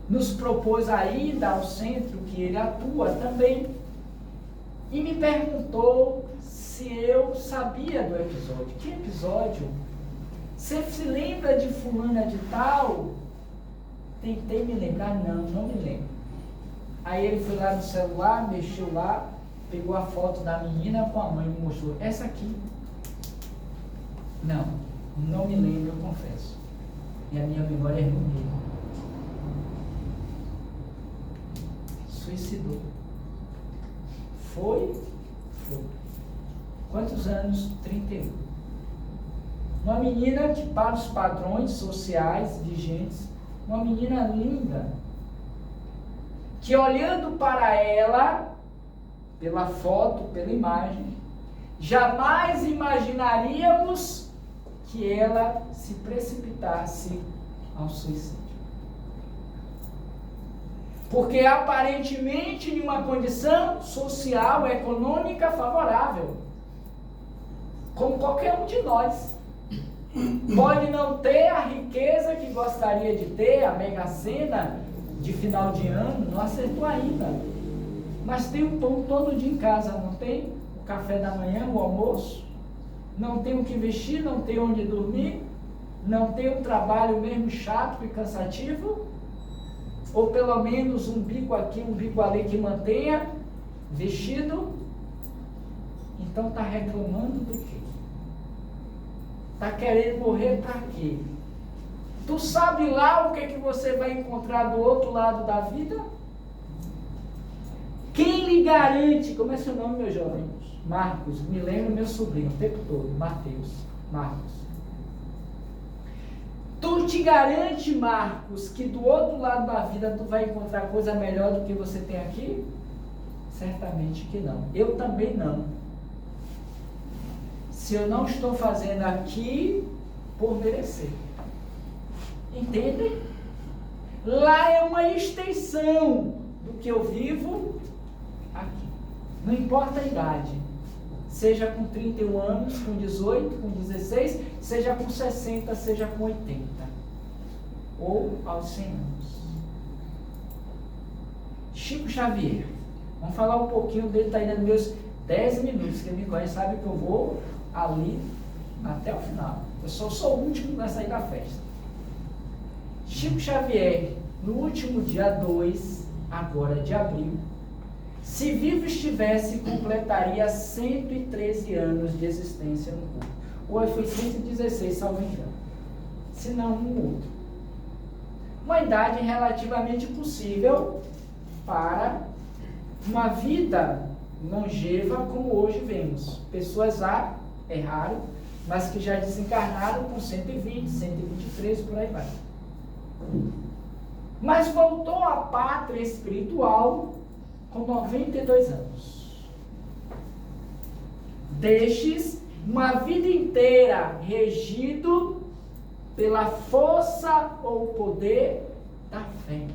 nos propôs a ida ao centro que ele atua também, e me perguntou se eu sabia do episódio. Que episódio? Você se lembra de fulana de tal? Tentei me lembrar, não me lembro. Aí ele foi lá no celular, mexeu lá, pegou a foto da menina com a mãe e me mostrou. Essa aqui. Não me lembro, eu confesso. E a minha memória é ruim. Suicidou. Foi. Quantos anos? 31. Uma menina que, para os padrões sociais vigentes, uma menina linda, que olhando para ela, pela foto, pela imagem, jamais imaginaríamos que ela se precipitasse ao suicídio. Porque aparentemente em uma condição social, econômica favorável, como qualquer um de nós. Pode não ter a riqueza que gostaria de ter, a Mega Sena de final de ano, não acertou ainda. Mas tem o pão todo dia em casa, não tem? O café da manhã, o almoço. Não tem o que vestir, não tem onde dormir. Não tem um trabalho mesmo chato e cansativo. Ou pelo menos um bico aqui, um bico ali que mantenha vestido. Então está reclamando do quê? Está querendo morrer para quê? Tu sabe lá o que você vai encontrar do outro lado da vida? Quem lhe garante? Como é seu nome, meu jovem? Marcos. Me lembro meu sobrinho o tempo todo. Marcos. Tu te garante, Marcos, que do outro lado da vida tu vai encontrar coisa melhor do que você tem aqui? Certamente que não. Eu também não. Se eu não estou fazendo aqui por merecer. Entendem? Lá é uma extensão do que eu vivo aqui. Não importa a idade. Seja com 31 anos, com 18, com 16, seja com 60, seja com 80. Ou aos 100 anos. Chico Xavier. Vamos falar um pouquinho dele, está aí nos meus 10 minutos. Quem me conhece sabe que eu vou ali até o final. Eu só sou o último a sair da festa. Chico Xavier, no último dia 2, agora de abril, se vivo estivesse, completaria 113 anos de existência no corpo. Ou foi 116, salvo engano. Se não, um outro. Uma idade relativamente possível para uma vida longeva como hoje vemos. Pessoas lá, é raro, mas que já desencarnaram com 120, 123, por aí vai. Mas voltou à pátria espiritual com 92 anos. Destes, uma vida inteira regido pela força ou poder da fé.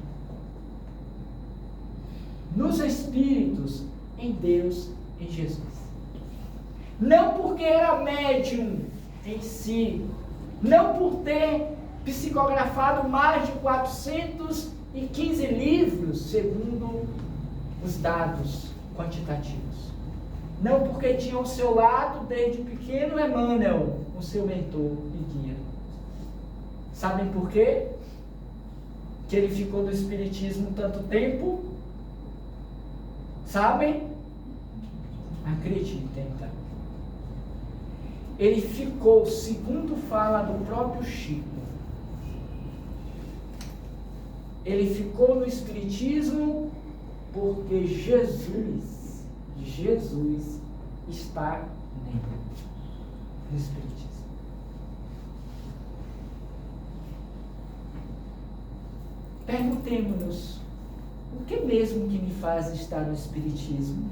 Nos Espíritos, em Deus, em Jesus. Não porque era médium em si, não por ter psicografado mais de 415 livros, segundo os dados quantitativos. Não porque tinha ao seu lado, desde pequeno, Emmanuel, o seu mentor e guia. Sabem por quê? Que ele ficou no Espiritismo tanto tempo? Sabem? Acreditem, então. Ele ficou, segundo fala do próprio Chico, ele ficou no Espiritismo porque Jesus está nele, no Espiritismo. perguntemos-nos, o que mesmo que me faz estar no Espiritismo?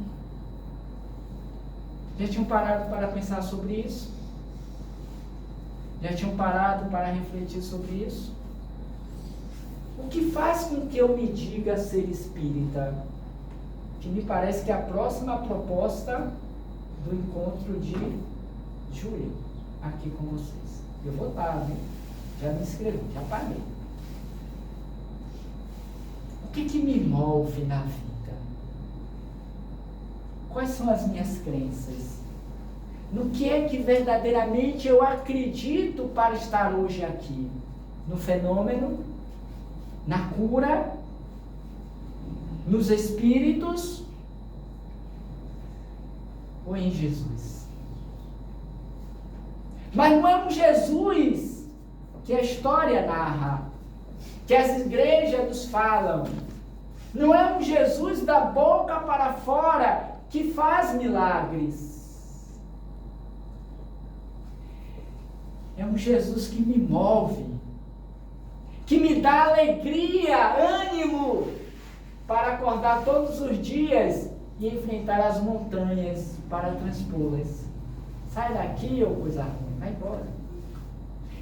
Já tinham parado para pensar sobre isso? Já tinham parado para refletir sobre isso? O que faz com que eu me diga ser espírita? Que me parece que é a próxima proposta do encontro de julho, aqui com vocês. Eu vou estar, né? Já me inscrevi, já paguei. O que me move na vida? Quais são as minhas crenças? No que é que verdadeiramente eu acredito para estar hoje aqui? No fenômeno? Na cura? Nos espíritos? Ou em Jesus? Mas não é um Jesus que a história narra, que as igrejas nos falam. Não é um Jesus da boca para fora que faz milagres. É um Jesus que me move, que me dá alegria, ânimo, para acordar todos os dias e enfrentar as montanhas para transpô-las. Sai daqui, ô coisa ruim, vai embora.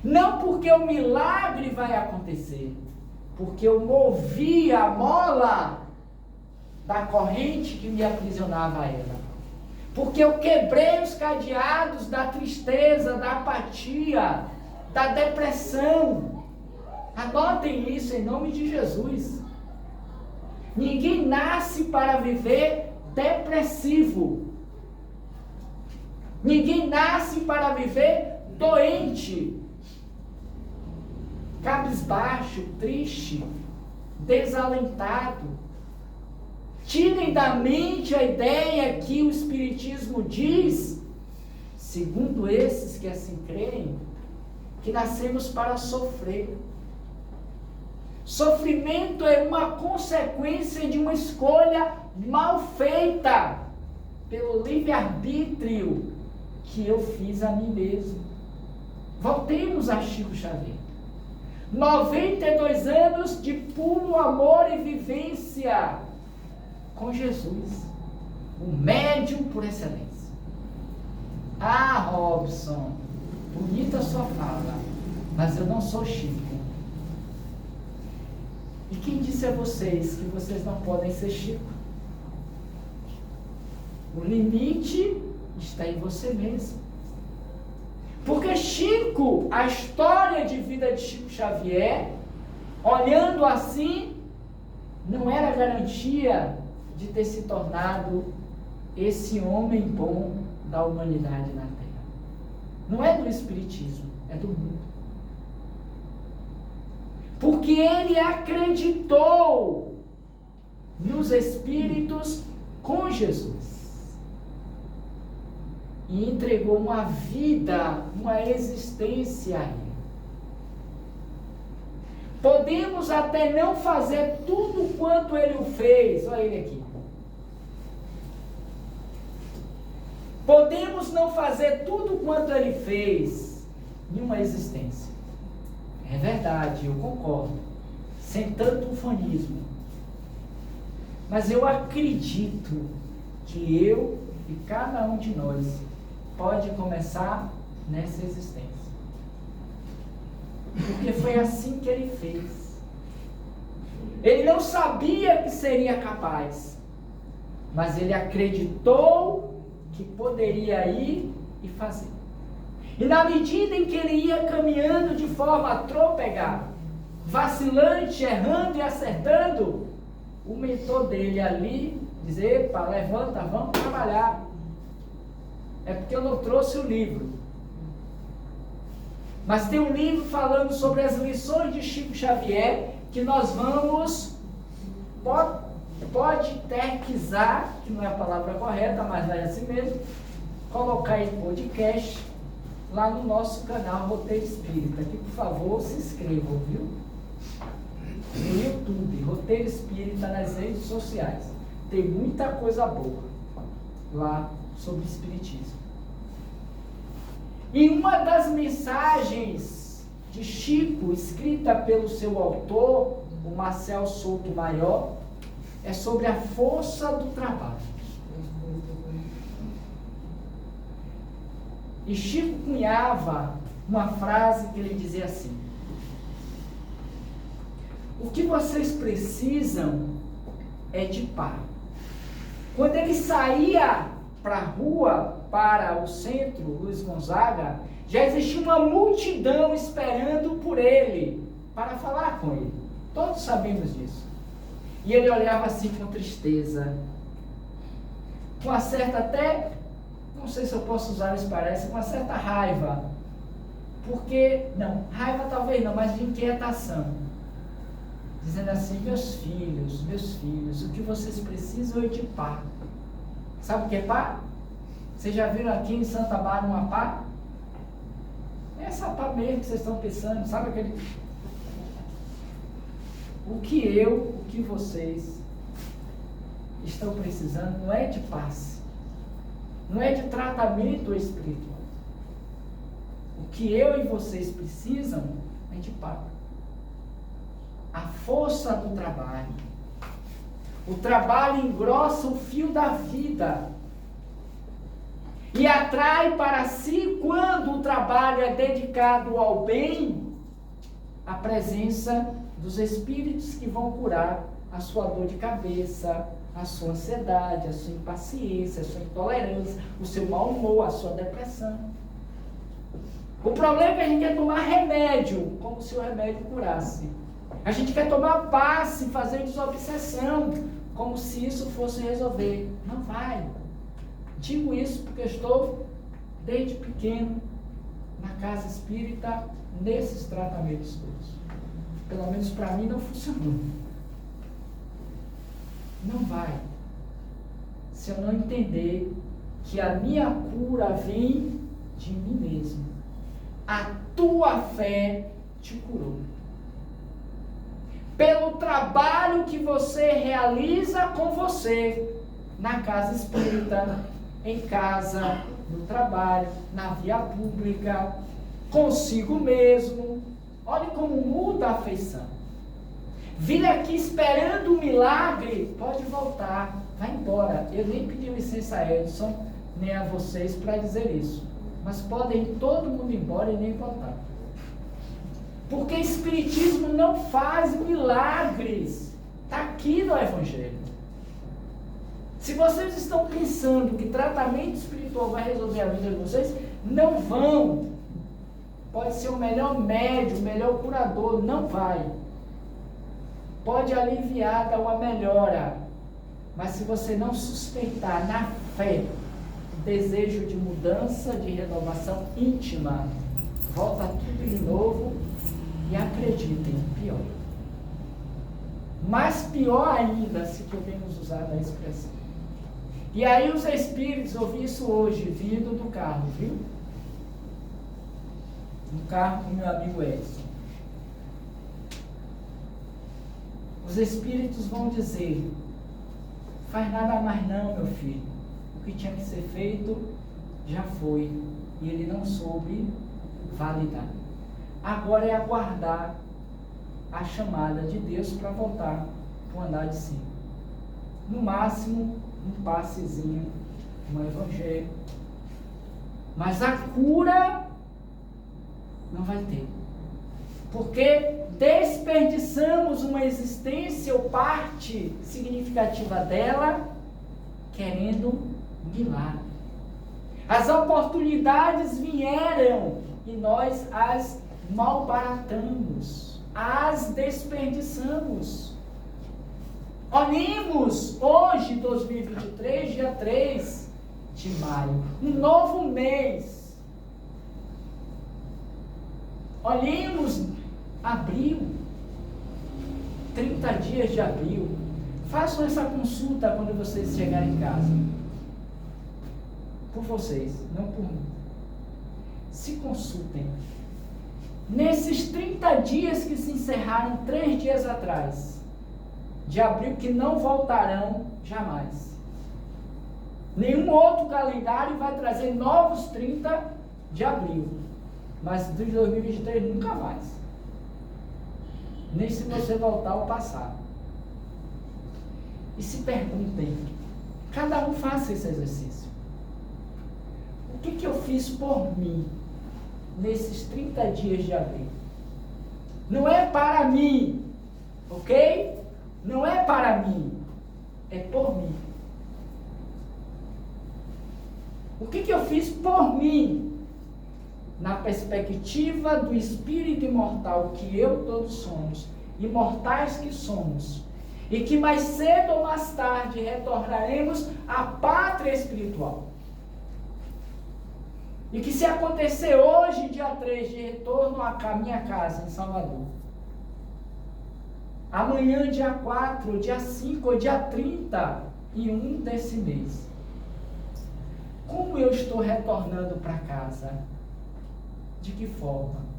Não porque o milagre vai acontecer, porque eu movi a mola da corrente que me aprisionava a ela. Porque eu quebrei os cadeados da tristeza, da apatia, da depressão. Anotem isso em nome de Jesus. Ninguém nasce para viver depressivo. Ninguém nasce para viver doente, cabisbaixo, triste, desalentado. Tirem da mente a ideia que o Espiritismo diz, segundo esses que assim creem, que nascemos para sofrer. Sofrimento é uma consequência de uma escolha mal feita pelo livre-arbítrio que eu fiz a mim mesmo. Voltemos a Chico Xavier. 92 anos de puro amor e vivência com Jesus, o médium por excelência. Ah, Robson, bonita sua fala, mas eu não sou Chico. E quem disse a vocês que vocês não podem ser Chico? O limite está em você mesmo. Porque Chico, a história de vida de Chico Xavier, olhando assim, não era garantia de ter se tornado esse homem bom da humanidade na Terra. Não é do Espiritismo, é do mundo. Porque ele acreditou nos Espíritos com Jesus. E entregou uma vida, uma existência a ele. Podemos até não fazer tudo quanto ele o fez. Olha ele aqui. Podemos não fazer tudo quanto ele fez em uma existência. É verdade, eu concordo. Sem tanto ufanismo. Mas eu acredito que eu e cada um de nós pode começar nessa existência. Porque foi assim que ele fez. Ele não sabia que seria capaz, mas ele acreditou que poderia ir e fazer. E na medida em que ele ia caminhando de forma a tropegar, vacilante, errando e acertando, o mentor dele ali dizer: epa, levanta, vamos trabalhar. É porque eu não trouxe o livro. Mas tem um livro falando sobre as lições de Chico Xavier, que nós vamos podcasteizar, que não é a palavra correta, mas é assim mesmo, colocar em podcast lá no nosso canal Roteiro Espírita. Aqui, por favor, se inscrevam, viu? No YouTube, Roteiro Espírita, nas redes sociais. Tem muita coisa boa lá sobre Espiritismo. E uma das mensagens de Chico, escrita pelo seu autor, o Marcel Sotomayor, é sobre a força do trabalho. E Chico cunhava uma frase que ele dizia assim: o que vocês precisam é de pá. Quando ele saía para a rua, para o centro, Luiz Gonzaga, já existia uma multidão esperando por ele, para falar com ele. Todos sabemos disso. E ele olhava assim com tristeza, com uma certa até, não sei se eu posso usar isso, parece, com uma certa raiva. Porque, não, raiva talvez não, mas de inquietação. Dizendo assim: meus filhos, o que vocês precisam é de pá. Sabe o que é pá? Vocês já viram aqui em Santa Bárbara uma pá? É essa pá mesmo que vocês estão pensando, sabe aquele... O que vocês estão precisando não é de passe, não é de tratamento espiritual. O que eu e vocês precisam é de pá. A força do trabalho. O trabalho engrossa o fio da vida e atrai para si, quando o trabalho é dedicado ao bem, a presença dos espíritos que vão curar a sua dor de cabeça, a sua ansiedade, a sua impaciência, a sua intolerância, o seu mau humor, a sua depressão. O problema é que a gente quer tomar remédio, como se o remédio curasse. A gente quer tomar passe, fazer desobsessão, como se isso fosse resolver. Não vai. Digo isso porque estou, desde pequeno, na casa espírita, nesses tratamentos todos. Pelo menos para mim não funcionou. Não vai. Se eu não entender que a minha cura vem de mim mesmo. A tua fé te curou. Pelo trabalho que você realiza com você, na casa espírita, em casa, no trabalho, na via pública, consigo mesmo. Olhe como muda a afeição. Vir aqui esperando um milagre, pode voltar, vai embora. Eu nem pedi licença a Edson, nem a vocês para dizer isso. Mas podem ir todo mundo embora e nem voltar. Porque Espiritismo não faz milagres. Está aqui no Evangelho. Se vocês estão pensando que tratamento espiritual vai resolver a vida de vocês, não vão. Pode ser o melhor médium, o melhor curador, não vai. Pode aliviar, dar uma melhora. Mas se você não sustentar na fé o desejo de mudança, de renovação íntima, volta tudo de novo e acreditem, pior. Mas pior ainda, se podemos usar a expressão. E aí os espíritos, ouvi isso hoje, vindo do carro, viu? No carro com meu amigo Edson. Os espíritos vão dizer: faz nada mais não, meu filho. O que tinha que ser feito, já foi. E ele não soube validar. Agora é aguardar a chamada de Deus para voltar para o andar de cima. No máximo, um passezinho no Evangelho. Mas a cura não vai ter. Porque desperdiçamos uma existência ou parte significativa dela querendo milagre. As oportunidades vieram e nós as malbaratamos, as desperdiçamos. Olhemos hoje, 2023, dia 3 de maio, um novo mês. Olhemos abril, 30 dias de abril. Façam essa consulta quando vocês chegarem em casa. Por vocês, não por mim. Se consultem. Nesses 30 dias que se encerraram 3 dias atrás, de abril, que não voltarão jamais. Nenhum outro calendário vai trazer novos 30 de abril. Mas de 2023 nunca mais. nem se você voltar ao passado. E se perguntem, cada um faça esse exercício. O que eu fiz por mim nesses 30 dias de abril? Não é para mim, ok? Não é para mim, é por mim. O que eu fiz por mim, na perspectiva do espírito imortal que eu todos somos, imortais que somos, e que mais cedo ou mais tarde retornaremos à pátria espiritual. E que se acontecer hoje, dia 3, de retorno à minha casa em Salvador, amanhã, dia 4, dia 5 ou dia 31 desse mês, como eu estou retornando para casa? De que forma?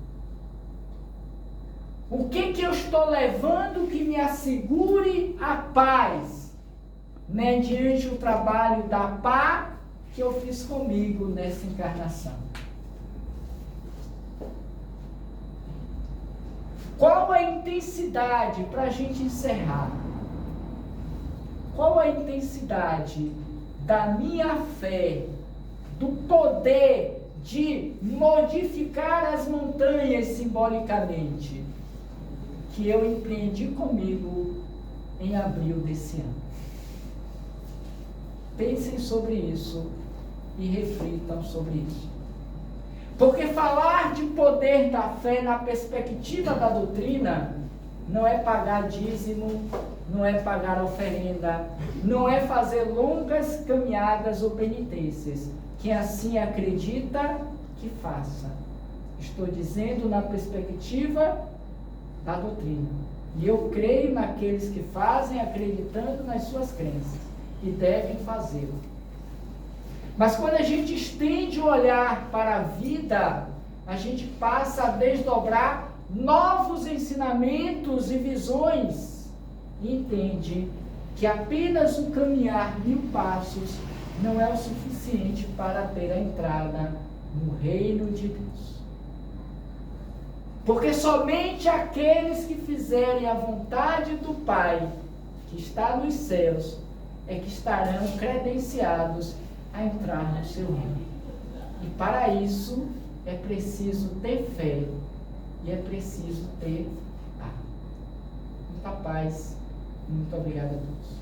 O que eu estou levando que me assegure a paz, mediante o trabalho da paz que eu fiz comigo nessa encarnação? Qual a intensidade, para a gente encerrar, qual a intensidade da minha fé, do poder de modificar as montanhas simbolicamente, que eu empreendi comigo em abril desse ano? Pensem sobre isso e reflitam sobre isso. Porque falar de poder da fé na perspectiva da doutrina não é pagar dízimo, não é pagar oferenda, não é fazer longas caminhadas ou penitências. Quem assim acredita, que faça. Estou dizendo na perspectiva da doutrina. E eu creio naqueles que fazem acreditando nas suas crenças. E devem fazê-lo. Mas quando a gente estende o olhar para a vida, a gente passa a desdobrar novos ensinamentos e visões. E entende que apenas o caminhar 1000 passos não é o suficiente para ter a entrada no reino de Deus. Porque somente aqueles que fizerem a vontade do Pai, que está nos céus, é que estarão credenciados a entrar no seu reino. E para isso é preciso ter fé e é preciso ter paz. Muita paz. Muito obrigado a todos.